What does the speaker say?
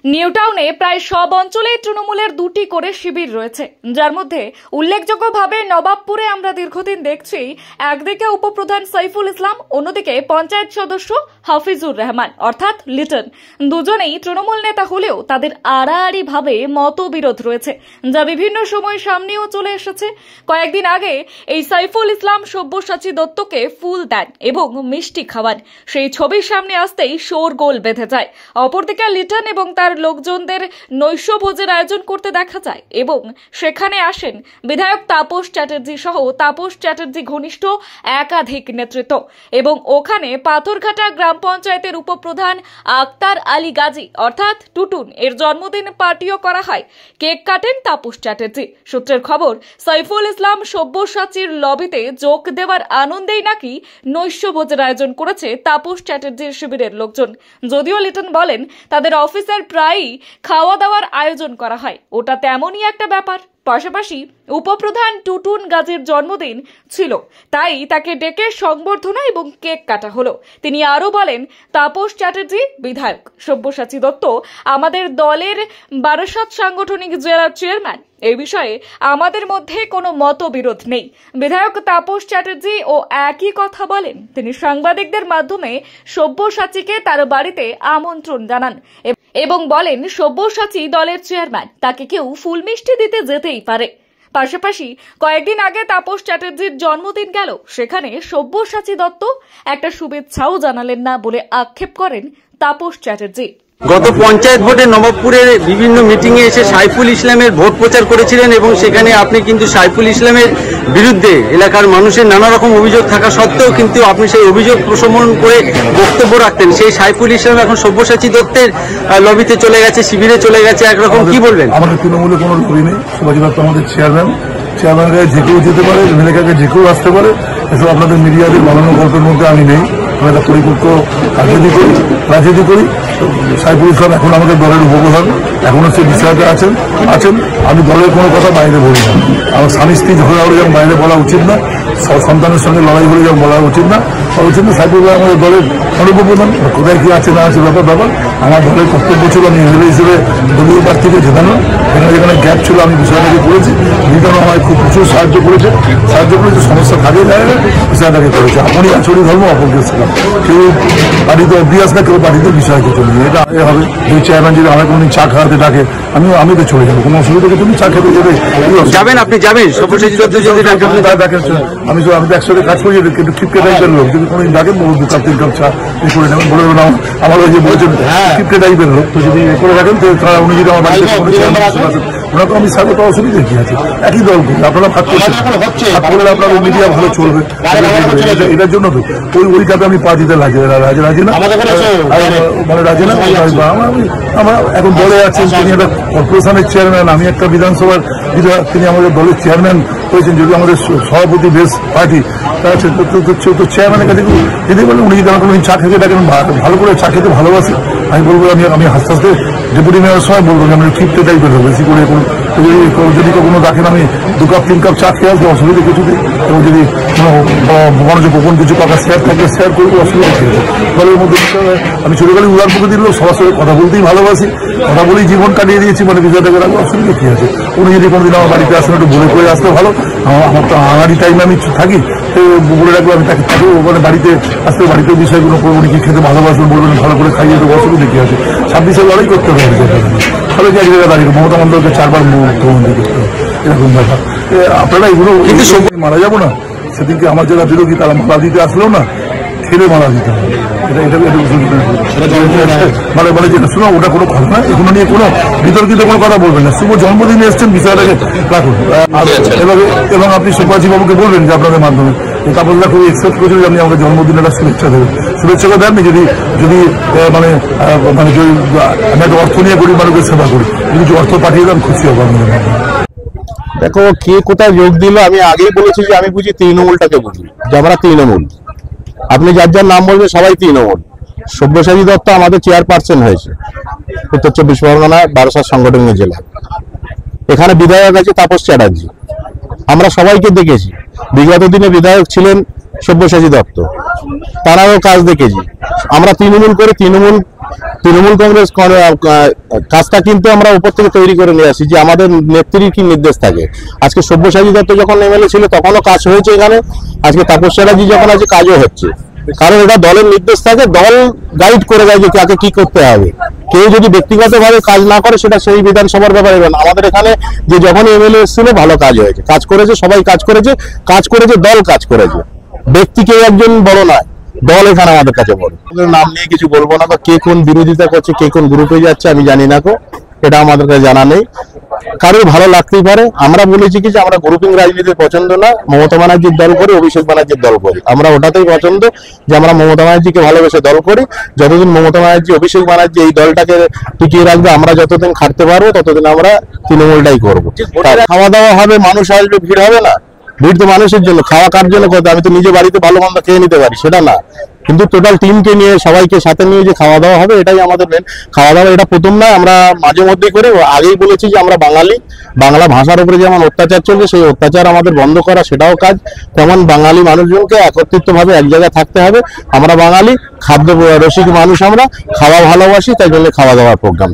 নিউটাউনে প্রায় সব অঞ্চলে তৃণমূলের দুটি করে শিবির রয়েছে, যার মধ্যে উল্লেখযোগ্যভাবে নবাবপুরে আমরা দীর্ঘদিন দেখছি একদিকে উপপ্রধান সাইফুল ইসলাম, অন্যদিকে পঞ্চায়েত সদস্য হাফিজুর রহমান অর্থাৎ লিটন। দুজনেই তৃণমূল নেতা হলেও তাদের আড়াআড়ি ভাবে মতবিরোধ রয়েছে, যা বিভিন্ন সময় সামনেও চলে এসেছে। কয়েকদিন আগে এই সাইফুল ইসলাম সব্যসাচী দত্তকে ফুল দেন এবং মিষ্টি খাওয়ান। সেই ছবির সামনে আসতেই শোরগোল বেঁধে যায়। অপরদিকে লিটন এবং তার লোকজনদের নৈশভোজের আয়োজন করতে দেখা যায় এবং সেখানে আসেন বিধায়ক তাপস চ্যাটার্জি সহ তাপস চ্যাটার্জি ঘনিষ্ঠ একাধিক নেতৃত্ব। এবং ওখানে পাথরঘাটা গ্রাম পঞ্চায়েতের উপপ্রধান আক্তার আলী গাজী অর্থাৎ টুটুন এর জন্মদিন পার্টিও করা হয়। কেক কাটেন তাপস চ্যাটার্জি। সূত্রের খবর, সাইফুল ইসলাম সব্যসাচীর লবিতে যোগ দেওয়ার আনন্দেই নাকি নৈশভোজের আয়োজন করেছে তাপস চ্যাটার্জির শিবিরের লোকজন। যদিও লিটন বলেন তাদের অফিসের প্রায়ই খাওয়া দাওয়ার আয়োজন করা হয়, ওটা তেমনই একটা ব্যাপার। পাশাপাশি উপপ্রধান টুটুন গাজীর জন্মদিন ছিল, তাই তাকে ডেকে সংবর্ধনা এবং কেক কাটা হলো। তিনি আরো বলেন, তাপস চ্যাটার্জি বিধায়ক, সব্যসাচী দত্ত আমাদের দলের বারাসাত সাংগঠনিক জেলার চেয়ারম্যান। এই বিষয়ে আমাদের মধ্যে কোনো মতবিরোধ নেই। বিধায়ক তাপস চ্যাটার্জি ও একই কথা বলেন। তিনি সাংবাদিকদের মাধ্যমে সব্যসাচীকে তার বাড়িতে আমন্ত্রণ জানান এবং বলেন সব্যসাচী দলের চেয়ারম্যান, তাকে কেউ ফুল মিষ্টি দিতে যেতেই পারে। পাশাপাশি কয়েকদিন আগে তাপস চ্যাটার্জির জন্মদিন গেল, সেখানে সব্যসাচী দত্ত একটা শুভেচ্ছাও জানালেন না বলে আক্ষেপ করেন তাপস চ্যাটার্জি। গত পঞ্চায়েত ভোটে নবাবপুরের বিভিন্ন মিটিং এ এসে সাইফুল ইসলামের ভোট প্রচার করেছিলেন এবং সেখানে আপনি কিন্তু সাইফুল ইসলামের বিরুদ্ধে এলাকার মানুষের নানা রকম অভিযোগ থাকা সত্ত্বেও কিন্তু আপনি সেই অভিযোগ প্রশমন করে বক্তব্য রাখতেন। সেই সাইফুল ইসলাম এখন সব্যসাচী দত্তের লবিতে চলে গেছে, শিবিরে চলে গেছে, একরকম কি বলবেন? আমাদের তৃণমূলে কোনো লবি নেই। সব্যসাচী দত্ত আমাদের চেয়ারম্যান গায়ে যে কেউ যেতে পারে, এলাকাকে যে কেউ আসতে পারে। এসব আপনাদের মিডিয়াদের বানানো গল্পের মধ্যে আমি নেই। আমরা একটা পরিপক্ক রাজনীতি করি। সাইফুল ইসলাম এখন আমাদের দলের উপপ্রধান, এখনো সে বিষয়টা আছেন। আমি দলের কোনো কথা বাইরে বলি না। আমার স্বামী স্ত্রী ঝগড়া হলে যেমন বাইরে বলা উচিত না, সন্তানের সঙ্গে লড়াই হলে যেমন বলা উচিত না। সাইফুল ইসলাম আমাদের দলের অনুপপ্রধান, কোথায় কি আছে না আছে ব্যাপার। আমার দলের কর্তব্য ছিল আমি এমএলএ হিসেবে দলীয় প্রার্থীকে জেতানো। যেখানে গ্যাপ ছিল আমি বিষয়টাকে করেছি। লিটন আমায় খুব প্রচুর সাহায্য করেছে। সমস্যা থাকে যায় না, বিষয়টাকে করেছে। আপনি আচরণ ধর্ম অপরকে ছিলাম। কেউ পার্টিতে অভ্যাস না, কেউ পার্টিতে বিষয় কিছু নেই। এটা হবে এই চেয়ারম্যান যদি আমার কোনদিন চা খাওয়াতে ডাকে, আমি তো চলে যাবো, কোনো অসুবিধা নেই। তুমি চা খেতে যাবে, যাবেন, আপনি যাবেন। আমি তো একসাথে কাজ করি, কিন্তু খিপকে টাইপের লোক। যদি কোনোদিন ডাকেন, বলবো 2 কাপ 3 কাপ চা করে নেবেন, বলে দেবেন আমার ওই যে বলেছেন খিপকে টাইপের লোক। তো যদি করে রাখেন, তো উনি যদি আমার বাড়িতে ওনাকে আমি সাথে তো অসুবিধা কি আছে, একই দল করি। আপনারা ভাগ করছেন, ভাগ করলে আপনার মিডিয়া ভালো চলবে। এটার জন্য তো ওই কাপে আমি পার্টিতে রাজি না, মানে রাজি না। আমরা এখন দলে আছেন, তিনি একটা কর্পোরেশনের চেয়ারম্যান, আমি একটা বিধানসভার বিধায়ক। তিনি আমাদের দলের চেয়ারম্যান হয়েছেন, যদি আমাদের সভাপতি বেশ পার্টি তো চেয়ারম্যানের কাছে যদি বলেন উনি যদি আমাকে চা খেতে ডাকেন, ভালো করে চা খেতে ভালোবাসি, আমি বলবো আমি আস্তে আস্তে ডেপুটি মেয়রের সময় বলবো যে আমি ঠিকতে টাইপের হবে। বেশি করে যদি কখনো ডাকেন, আমি 2 কাপ 3 কাপ চা খেয়ে আসবো, অসুবিধা কিছু নেই। এবং যদি কোনো মনোযোগ গোপন কিছু কথা শেয়ার থাকলে শেয়ার করবো, অসুবিধা কি আছে। দলের মধ্যে আমি ছোটবেলা উদার প্রকৃতির লোক, সবার সঙ্গে কথা বলতেই ভালোবাসি, কথা বলেই জীবন কাটিয়ে দিয়েছি। মানে বিষয়টাকে রাখবো, অসুবিধা কি আছে। উনি যদি কোনোদিন আমার বাড়িতে আসেন, একটু বলে করে আসতে ভালো। আমার তো আঙারি টাইমে আমি থাকি, তো বলে রাখবো আমি তাকে থাকবো। মানে বাড়িতে আসতে, বাড়িতে বিষয়গুলো করবো, উনি কি খেতে ভালোবাসবেন বলবেন, ভালো করে খাইয়ে দেবো, অসুবিধা কি আছে। 26-এ লড়াই করতে হবে। তাহলে এক জায়গায় দাঁড়িয়ে মমতা বন্দ্যোপাধ্যায়কে 4 বার মুখ্যমন্ত্রী করতে হবে, এরকম ব্যাপার। আপনারা এগুলো কিন্তু মারা যাবো না। সেদিনকে আমার যারা বিরোধী তারা মারা দিতে আসলেও না, ছেড়ে মারা দিতে হবে। মানে যেটা শোনো, ওটা কোনো কথা না। এগুলো নিয়ে কোনো বিতর্কিত কোনো কথা বলবেন না। শুভ জন্মদিনে এসছেন, বিষয়টাকে রাখুন। এবং আপনি সুভাষী বাবুকে বলবেন যে আপনাদের মাধ্যমে তাপসদা খুবই এক্সপেক্ট করেছিল যে আপনি আমাকে জন্মদিনের একটা শুভেচ্ছা দেবেন। শুভেচ্ছাটা দেননি। যদি মানে আমি একটা অর্থ নিয়ে গরিব মানুষের সেবা করি, যদি অর্থ পাঠিয়ে দেন, খুশি হবো আপনাদের মাধ্যমে। দেখো, কে কোথায় যোগ দিল, আমি আগেই বলেছি যে আমি বুঝি তৃণমূলটাকে বুঝি, যে আমরা তৃণমূল। আপনি যার যার নাম বলবেন, সবাই তৃণমূল। সব্যসাচী দত্ত আমাদের চেয়ারপারসন হয়েছে উত্তর 24 পরগনা বারাসাত সাংগঠনিক জেলা। এখানে বিধায়ক আছে তাপস চ্যাটার্জি। আমরা সবাইকে দেখেছি। বিগত দিনে বিধায়ক ছিলেন সব্যসাচী দত্ত, তারাও কাজ দেখেছি। আমরা তৃণমূল করে তৃণমূল তৃণমূল কংগ্রেস কাজটা কিন্তু আমরা উপর থেকে তৈরি করে নিয়ে আসি যে আমাদের নেত্রীর কি নির্দেশ থাকে। আজকে সব্যসাচী দত্ত যখন এমএলএ ছিল তখনও কাজ হয়েছে এখানে, আজকে তাপস চ্যাটার্জি যখন আছে কাজও হচ্ছে, কারণ এটা দলের নির্দেশ থাকে, দল গাইড করে দেয় যে কাকে কি করতে হবে। কেউ যদি ব্যক্তিগতভাবে কাজ না করে সেটা সেই বিধানসভার ব্যাপারে। আমাদের এখানে যে যখন এমএলএ এসেছিল ভালো কাজ হয়েছে, কাজ করেছে, সবাই কাজ করেছে, দল কাজ করেছে, ব্যক্তি কেউ একজন বড় নয়, দল এখানে আমাদের কাছে বড়। নাম নিয়ে কিছু বলবো না, কে কোন বিরোধিতা করছে, কে কোন গ্রুপে যাচ্ছে আমি জানি না, এটা আমাদের কাছে জানা নেই, কারোর ভালো লাগতেই পারে। আমরা বলেছি কি যে আমরা গ্রুপিং রাজনীতি পছন্দ না, মমতা ব্যানার্জির দল করি, অভিষেক ব্যানার্জির দল করি, আমরা ওটাতেই পছন্দ যে আমরা মমতা ব্যানার্জিকে ভালোবেসে দল করি। যতদিন মমতা ব্যানার্জি, অভিষেক ব্যানার্জি এই দলটাকে টিকিয়ে রাখবে, আমরা যতদিন খাটতে পারবো ততদিন আমরা তৃণমূলটাই করবো। খাওয়া দাওয়া হবে, মানুষ আসবে, ভিড় হবে না? ভিড় তো মানুষের জন্য, খাওয়া কার জন্য করতে? আমি তো নিজে বাড়িতে ভালো মন্দ খেয়ে নিতে পারি, সেটা না, কিন্তু টোটাল টিমকে নিয়ে, সবাইকে সাথে নিয়ে যে খাওয়া দাওয়া হবে, এটাই আমাদের মেন। খাওয়া দাওয়া এটা প্রথম নয়, আমরা মাঝে মধ্যেই করি। আগেই বলেছি যে আমরা বাঙালি, বাংলা ভাষার উপরে যেমন অত্যাচার চলছে, সেই অত্যাচার আমাদের বন্ধ করা, সেটাও কাজ। তেমন বাঙালি মানুষজনকে একত্রিত ভাবে এক জায়গায় থাকতে হবে। আমরা বাঙালি, খাদ্য রসিক মানুষ, আমরা খাওয়া ভালোবাসি, তাই জন্য খাওয়া দাওয়ার প্রোগ্রাম।